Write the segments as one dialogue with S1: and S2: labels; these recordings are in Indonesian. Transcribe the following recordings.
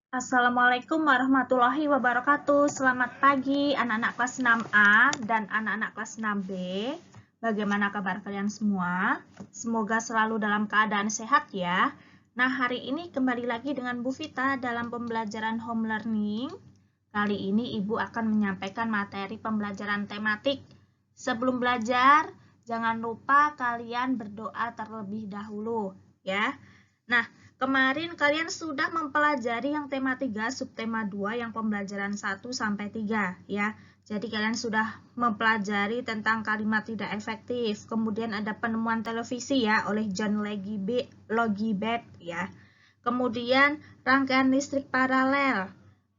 S1: Assalamualaikum warahmatullahi wabarakatuh. Selamat pagi anak-anak kelas 6A dan anak-anak kelas 6B. Bagaimana kabar kalian semua? Semoga selalu dalam keadaan sehat ya. Nah, hari ini kembali lagi dengan Bu Vita dalam pembelajaran home learning. Kali ini Ibu akan menyampaikan materi pembelajaran tematik. Sebelum belajar, jangan lupa kalian berdoa terlebih dahulu ya. Nah, kemarin kalian sudah mempelajari yang tema 3, subtema 2, yang pembelajaran 1 sampai 3 ya. Jadi kalian sudah mempelajari tentang kalimat tidak efektif. Kemudian ada penemuan televisi ya oleh John Logibet ya. Kemudian rangkaian listrik paralel,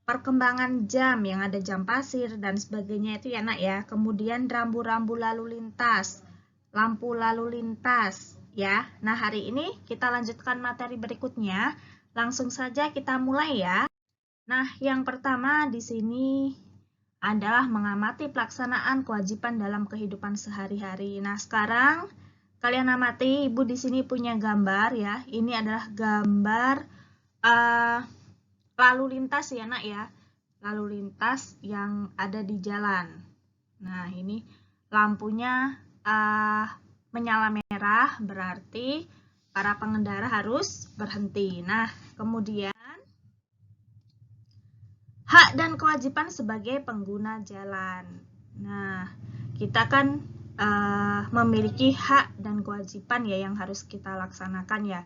S1: perkembangan jam yang ada jam pasir dan sebagainya itu ya nak ya. Kemudian rambu-rambu lalu lintas, lampu lalu lintas ya. Nah, hari ini kita lanjutkan materi berikutnya. Langsung saja kita mulai ya. Nah, yang pertama di sini adalah mengamati pelaksanaan kewajiban dalam kehidupan sehari-hari. Nah, sekarang kalian amati, Ibu di sini punya gambar ya. Ini adalah gambar lalu lintas ya nak ya. Lalu lintas yang ada di jalan. Nah, ini lampunya menyala merah, berarti para pengendara harus berhenti. Nah, kemudian hak dan kewajiban sebagai pengguna jalan. Nah, kita kan memiliki hak dan kewajiban ya yang harus kita laksanakan ya.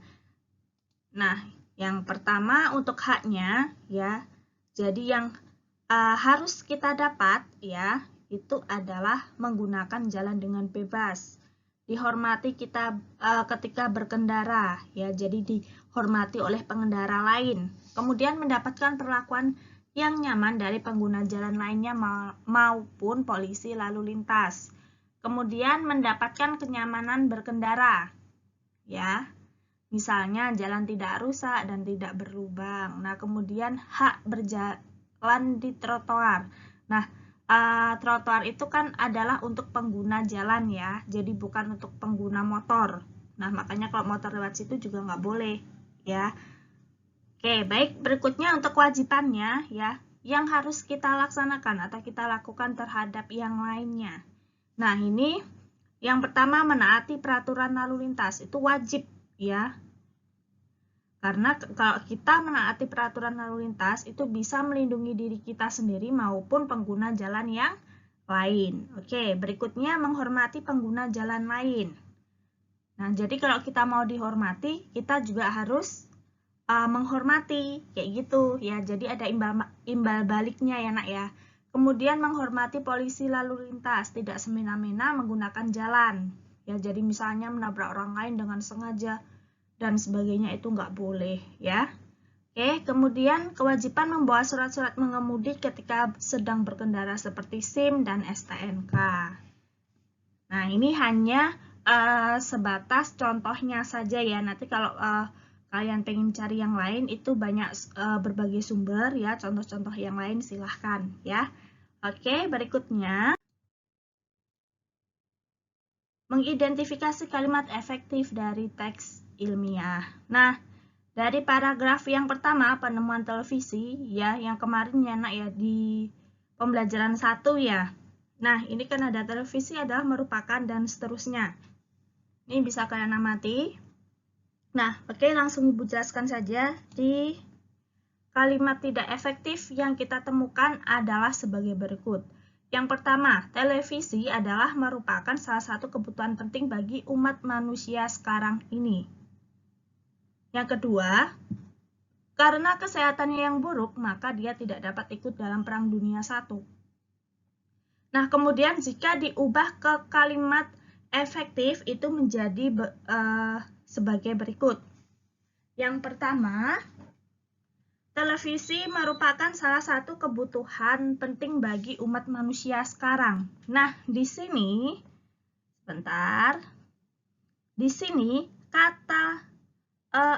S1: Nah, yang pertama untuk haknya ya. Jadi yang harus kita dapat ya, itu adalah menggunakan jalan dengan bebas. Dihormati kita ketika berkendara ya, jadi dihormati oleh pengendara lain. Kemudian mendapatkan perlakuan yang nyaman dari pengguna jalan lainnya maupun polisi lalu lintas. Kemudian mendapatkan kenyamanan berkendara ya. Misalnya jalan tidak rusak dan tidak berlubang. Nah, kemudian hak berjalan di trotoar. Nah, trotoar itu kan adalah untuk pengguna jalan ya, jadi bukan untuk pengguna motor. Nah, makanya kalau motor lewat situ juga nggak boleh ya. Oke, baik, berikutnya untuk kewajibannya ya, yang harus kita laksanakan atau kita lakukan terhadap yang lainnya. Nah, ini yang pertama menaati peraturan lalu lintas, itu wajib ya. Karena kalau kita menaati peraturan lalu lintas, itu bisa melindungi diri kita sendiri maupun pengguna jalan yang lain. Oke, berikutnya menghormati pengguna jalan lain. Nah, jadi kalau kita mau dihormati, kita juga harus menghormati, kayak gitu ya. Jadi ada imbal baliknya ya nak ya. Kemudian menghormati polisi lalu lintas, tidak semena-mena menggunakan jalan. Ya, jadi misalnya menabrak orang lain dengan sengaja dan sebagainya itu nggak boleh ya. Oke, kemudian kewajiban membawa surat-surat mengemudi ketika sedang berkendara seperti SIM dan STNK. Nah, ini hanya sebatas contohnya saja ya. Nanti kalau kalian pengen cari yang lain itu banyak berbagai sumber ya, contoh-contoh yang lain silahkan ya. Oke, berikutnya mengidentifikasi kalimat efektif dari teks ilmiah. Nah, dari paragraf yang pertama, penemuan televisi, ya, yang kemarin ya nak ya di pembelajaran 1 ya. Nah, ini kan ada televisi adalah merupakan dan seterusnya. Ini bisa kalian amati. Nah, oke, langsung Ibu jelaskan saja. Di kalimat tidak efektif yang kita temukan adalah sebagai berikut. Yang pertama, televisi adalah merupakan salah satu kebutuhan penting bagi umat manusia sekarang ini. Yang kedua, karena kesehatannya yang buruk, maka dia tidak dapat ikut dalam Perang Dunia I. Nah, kemudian jika diubah ke kalimat efektif, itu menjadi sebagai berikut. Yang pertama, televisi merupakan salah satu kebutuhan penting bagi umat manusia sekarang. Nah, di sini, sebentar, di sini kata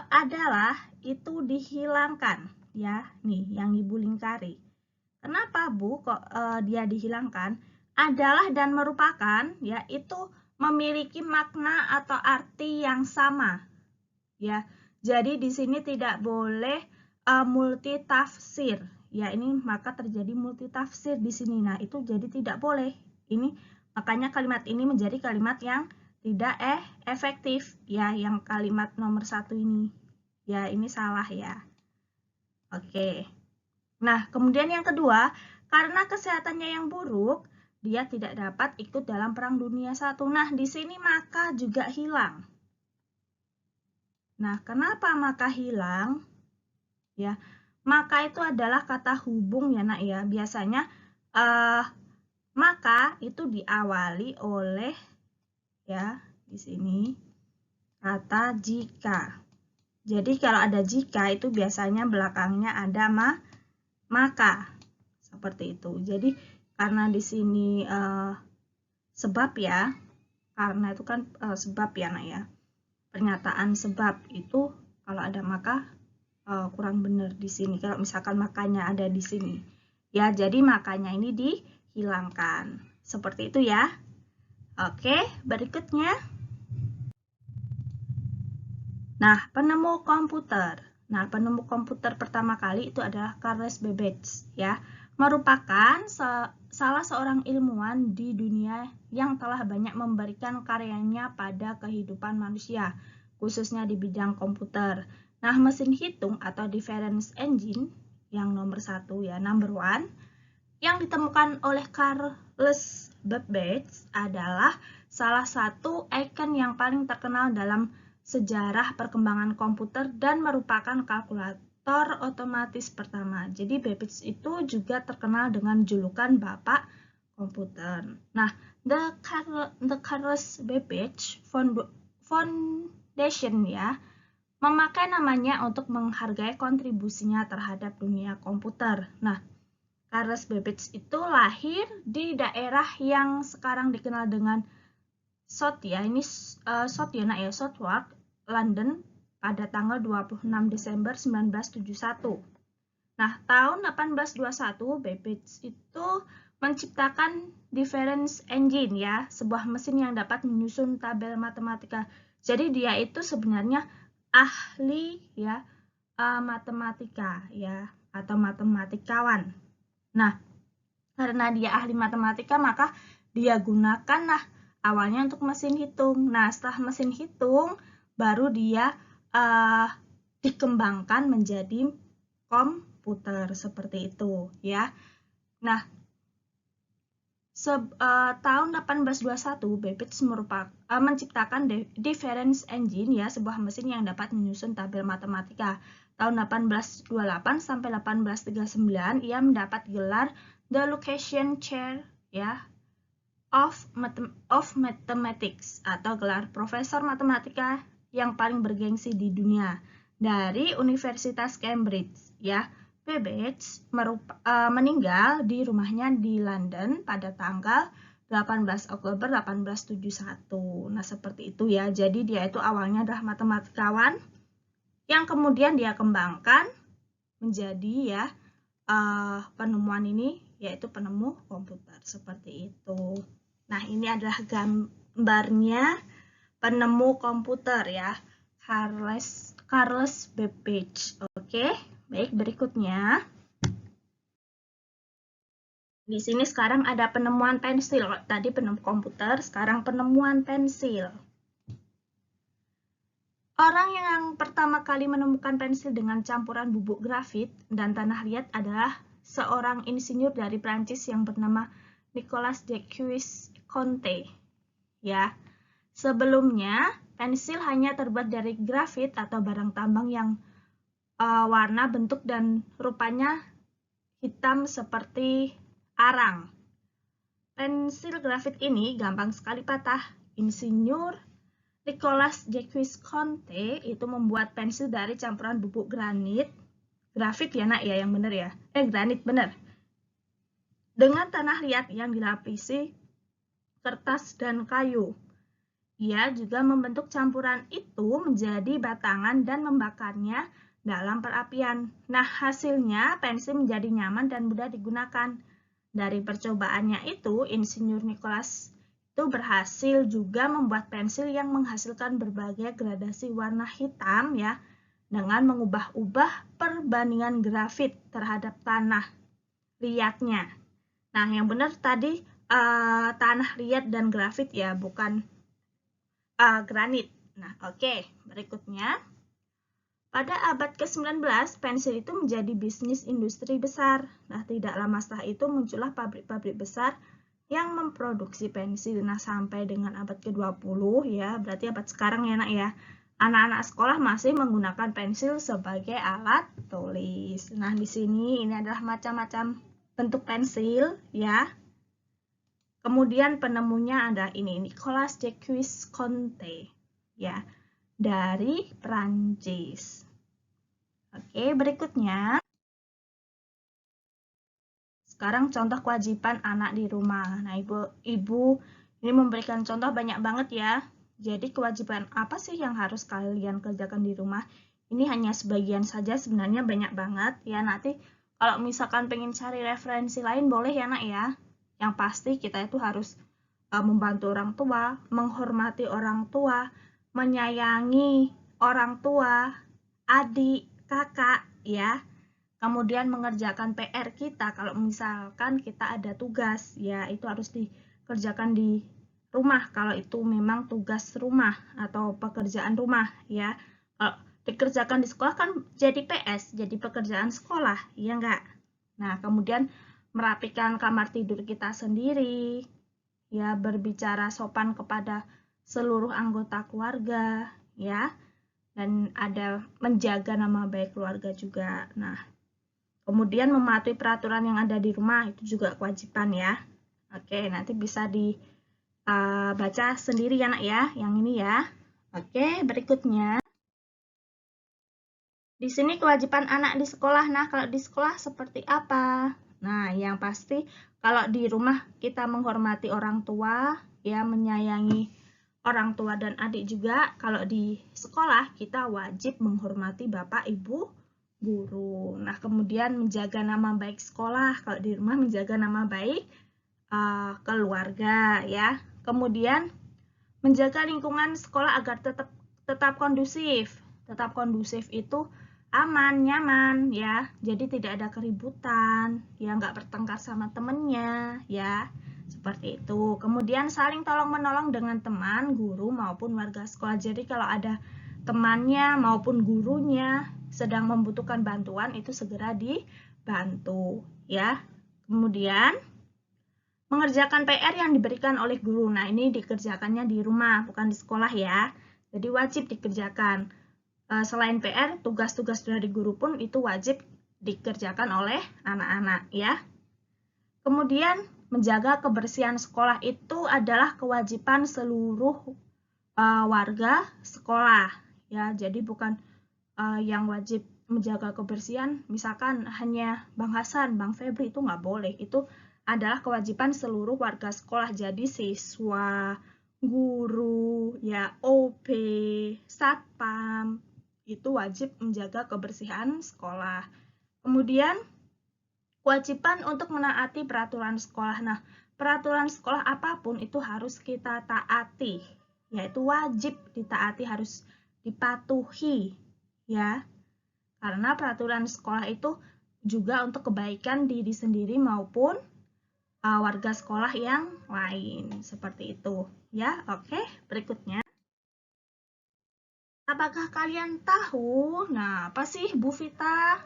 S1: adalah itu dihilangkan ya, nih yang Ibu lingkari. Kenapa Bu kok dia dihilangkan? Adalah dan merupakan ya itu memiliki makna atau arti yang sama ya. Jadi di sini tidak boleh multitafsir. Ya, ini maka terjadi multitafsir di sini. Nah, itu jadi tidak boleh. Ini makanya kalimat ini menjadi kalimat yang tidak efektif. Ya, yang kalimat nomor 1 ini. Ya, ini salah ya. Oke. Nah, kemudian yang kedua, karena kesehatannya yang buruk, dia tidak dapat ikut dalam Perang Dunia I. Nah, di sini maka juga hilang. Nah, kenapa maka hilang? Ya, maka itu adalah kata hubung ya nak ya. Biasanya maka itu diawali oleh ya di sini kata jika. Jadi kalau ada jika itu biasanya belakangnya ada maka seperti itu. Jadi karena di sini sebab ya, karena itu kan sebab ya nak ya. Pernyataan sebab itu kalau ada maka kurang benar di sini. Kalau misalkan makanya ada di sini, ya jadi makanya ini dihilangkan. Seperti itu ya. Oke, berikutnya. Nah, penemu komputer. Nah, penemu komputer pertama kali itu adalah Charles Babbage ya. Merupakan salah seorang ilmuwan di dunia yang telah banyak memberikan karyanya pada kehidupan manusia, khususnya di bidang komputer. Nah, mesin hitung atau difference engine yang nomor 1 ya, number 1, yang ditemukan oleh Charles Babbage adalah salah satu ikon yang paling terkenal dalam sejarah perkembangan komputer dan merupakan kalkulator otomatis pertama. Jadi Babbage itu juga terkenal dengan julukan Bapak Komputer. Nah, the Charles Babbage Foundation ya, memakai namanya untuk menghargai kontribusinya terhadap dunia komputer. Nah, Charles Babbage itu lahir di daerah yang sekarang dikenal dengan South ya, ini South ya nak ya, Southwark, London pada tanggal 26 Desember 1971. Nah, tahun 1821 Babbage itu menciptakan difference engine ya, sebuah mesin yang dapat menyusun tabel matematika. Jadi dia itu sebenarnya ahli ya matematika ya atau matematikawan. Nah, karena dia ahli matematika maka dia gunakanlah awalnya untuk mesin hitung. Nah, setelah mesin hitung baru dia dikembangkan menjadi komputer seperti itu ya. Nah, tahun 1821 Babbage menciptakan difference engine ya, sebuah mesin yang dapat menyusun tabel matematika. Tahun 1828 sampai 1839 ia mendapat gelar The Lucasian Chair ya of Mathematics atau gelar Profesor Matematika yang paling bergengsi di dunia dari Universitas Cambridge ya. Babbage meninggal di rumahnya di London pada tanggal 18 Oktober 1871. Nah, seperti itu ya. Jadi dia itu awalnya adalah matematikawan yang kemudian dia kembangkan menjadi ya penemuan ini yaitu penemu komputer seperti itu. Nah, ini adalah gambarnya penemu komputer ya, Charles Babbage. Oke, baik, berikutnya. Di sini sekarang ada penemuan pensil. Tadi penemu komputer, sekarang penemuan pensil. Orang yang pertama kali menemukan pensil dengan campuran bubuk grafit dan tanah liat adalah seorang insinyur dari Prancis yang bernama Nicolas Jacques Conte. Ya, sebelumnya pensil hanya terbuat dari grafit atau barang tambang yang warna, bentuk, dan rupanya hitam seperti arang. Pensil grafit ini gampang sekali patah. Insinyur Nicolas Jacques Conte itu membuat pensil dari campuran bubuk grafit ya nak ya, yang benar ya. Granit benar. Dengan tanah liat yang dilapisi kertas dan kayu. Ia juga membentuk campuran itu menjadi batangan dan membakarnya dalam perapian. Nah, hasilnya pensil menjadi nyaman dan mudah digunakan. Dari percobaannya itu, Insinyur Nicolas itu berhasil juga membuat pensil yang menghasilkan berbagai gradasi warna hitam ya dengan mengubah-ubah perbandingan grafit terhadap tanah liatnya. Nah, yang benar tadi tanah liat dan grafit ya, bukan granit. Nah, oke. Berikutnya. Pada abad ke-19, pensil itu menjadi bisnis industri besar. Nah, tidak lama setelah itu muncullah pabrik-pabrik besar yang memproduksi pensil. Nah, sampai dengan abad ke-20 ya, berarti abad sekarang ya, Nak ya. Anak-anak sekolah masih menggunakan pensil sebagai alat tulis. Nah, di sini ini adalah macam-macam bentuk pensil ya. Kemudian penemunya ada ini, Nicolas Jacques Conte ya, dari Prancis. Oke, berikutnya. Sekarang contoh kewajiban anak di rumah. Nah, ibu ini memberikan contoh banyak banget ya. Jadi kewajiban apa sih yang harus kalian kerjakan di rumah? Ini hanya sebagian saja, sebenarnya banyak banget ya. Nanti kalau misalkan pengen cari referensi lain boleh ya, Nak ya. Yang pasti kita itu harus membantu orang tua, menghormati orang tua, menyayangi orang tua, adik, kakak ya. Kemudian mengerjakan PR kita, kalau misalkan kita ada tugas ya, itu harus dikerjakan di rumah kalau itu memang tugas rumah atau pekerjaan rumah ya. Kalau dikerjakan di sekolah kan jadi PS, jadi pekerjaan sekolah, ya enggak? Nah, kemudian merapikan kamar tidur kita sendiri ya, berbicara sopan kepada seluruh anggota keluarga ya, dan ada menjaga nama baik keluarga juga. Nah, kemudian mematuhi peraturan yang ada di rumah, itu juga kewajiban ya. Oke, nanti bisa dibaca sendiri ya, Nak ya, yang ini ya. Oke, berikutnya. Di sini kewajiban anak di sekolah. Nah, kalau di sekolah seperti apa? Nah, yang pasti kalau di rumah kita menghormati orang tua, ya, menyayangi orang tua dan adik juga. Kalau di sekolah kita wajib menghormati bapak, ibu, guru. Nah, kemudian menjaga nama baik sekolah. Kalau di rumah menjaga nama baik keluarga ya. Kemudian menjaga lingkungan sekolah agar tetap kondusif. Tetap kondusif itu aman, nyaman ya. Jadi tidak ada keributan, ya nggak bertengkar sama temennya ya. Seperti itu. Kemudian saling tolong-menolong dengan teman, guru maupun warga sekolah. Jadi kalau ada temannya maupun gurunya sedang membutuhkan bantuan, itu segera dibantu ya. Kemudian mengerjakan PR yang diberikan oleh guru. Nah, ini dikerjakannya di rumah, bukan di sekolah ya. Jadi wajib dikerjakan. Selain PR, tugas-tugas dari guru pun itu wajib dikerjakan oleh anak-anak ya. Kemudian menjaga kebersihan sekolah itu adalah kewajiban seluruh warga sekolah ya. Jadi bukan yang wajib menjaga kebersihan misalkan hanya Bang Hasan, Bang Febri, itu nggak boleh. Itu adalah kewajiban seluruh warga sekolah. Jadi siswa, guru, ya OP, satpam itu wajib menjaga kebersihan sekolah. Kemudian kewajiban untuk menaati peraturan sekolah. Nah, peraturan sekolah apapun itu harus kita taati, yaitu wajib ditaati, harus dipatuhi ya. Karena peraturan sekolah itu juga untuk kebaikan diri sendiri maupun warga sekolah yang lain, seperti itu ya. Oke, berikutnya. Apakah kalian tahu? Nah, apa sih Bu Vita?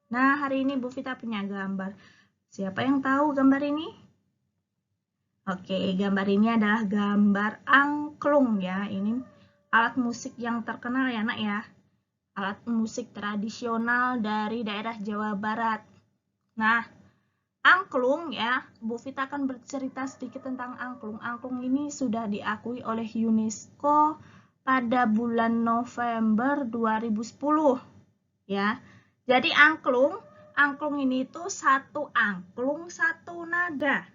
S1: Nah, hari ini Bu Vita punya gambar. Siapa yang tahu gambar ini? Oke, gambar ini adalah gambar angklung ya. Ini alat musik yang terkenal ya, Nak ya. Alat musik tradisional dari daerah Jawa Barat. Nah, angklung ya, Bu Vita akan bercerita sedikit tentang angklung. Angklung ini sudah diakui oleh UNESCO pada bulan November 2010 ya. Jadi angklung ini itu satu angklung satu nada.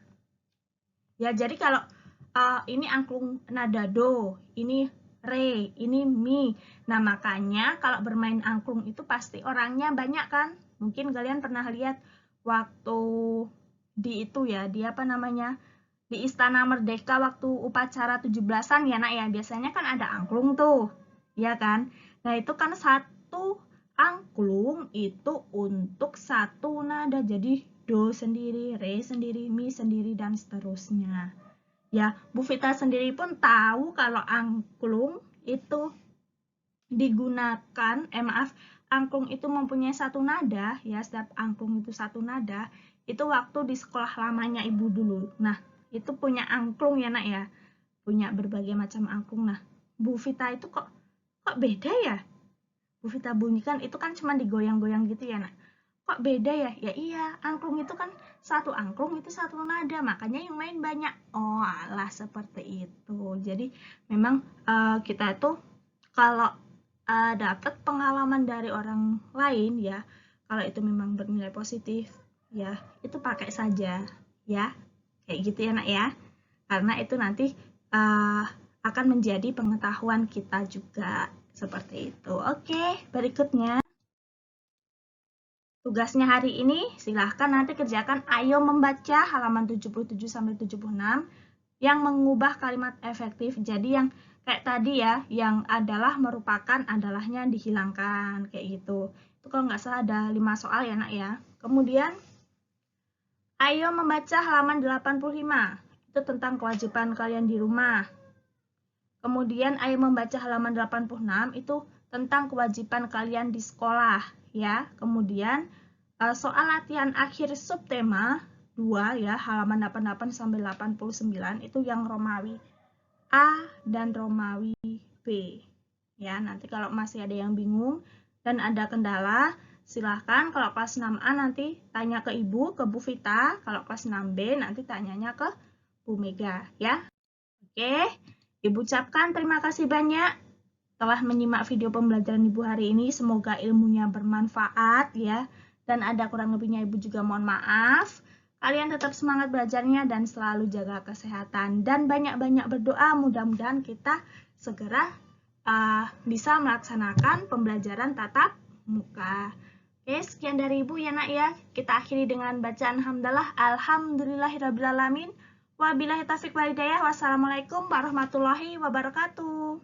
S1: Ya, jadi kalau ini angklung nada do, ini re, ini mi. Nah, makanya kalau bermain angklung itu pasti orangnya banyak kan? Mungkin kalian pernah lihat waktu di itu ya, di apa namanya? Di Istana Merdeka waktu upacara 17-an ya, Nak ya. Biasanya kan ada angklung tuh. Ya kan? Nah, itu kan satu angklung itu untuk satu nada. Jadi do sendiri, re sendiri, mi sendiri, dan seterusnya. Ya, Bu Vita sendiri pun tahu kalau angklung itu digunakan, angklung itu mempunyai satu nada, ya, setiap angklung itu satu nada, itu waktu di sekolah lamanya Ibu dulu. Nah, itu punya angklung ya, Nak ya. Punya berbagai macam angklung. Nah, Bu Vita itu kok beda ya? Bu Vita bunyikan itu kan cuma digoyang-goyang gitu ya, Nak. Kok beda ya? Ya iya, angklung itu kan satu angklung itu satu nada, makanya yang main banyak. Oh, alah seperti itu. Jadi memang kita itu kalau dapat pengalaman dari orang lain ya, kalau itu memang bernilai positif, ya itu pakai saja ya. Kayak gitu ya, Nak ya. Karena itu nanti akan menjadi pengetahuan kita juga. Seperti itu. Oke, berikutnya. Tugasnya hari ini silahkan nanti kerjakan. Ayo membaca halaman 77-76 yang mengubah kalimat efektif. Jadi yang kayak tadi ya, yang adalah merupakan adalahnya dihilangkan. Kayak gitu. Itu kalau nggak salah ada 5 soal ya, Nak ya. Kemudian, ayo membaca halaman 85. Itu tentang kewajiban kalian di rumah. Kemudian ayo membaca halaman 86 itu tentang kewajiban kalian di sekolah ya. Kemudian soal latihan akhir subtema 2 ya, halaman 88 sampai 89 itu yang Romawi A dan Romawi B. Ya, nanti kalau masih ada yang bingung dan ada kendala, silahkan kalau kelas 6A nanti tanya ke Ibu, ke Bu Vita. Kalau kelas 6B nanti tanyanya ke Bu Mega ya. Oke. Ibu ucapkan terima kasih banyak telah menyimak video pembelajaran Ibu hari ini. Semoga ilmunya bermanfaat ya. Dan ada kurang lebihnya Ibu juga mohon maaf. Kalian tetap semangat belajarnya dan selalu jaga kesehatan. Dan banyak-banyak berdoa, mudah-mudahan kita segera bisa melaksanakan pembelajaran tatap muka. Oke, sekian dari Ibu ya, Nak ya. Kita akhiri dengan bacaan hamdalah. Alhamdulillahirrabbilalamin. Wabillahi taufiq wal hidayah. Wassalamualaikum warahmatullahi wabarakatuh.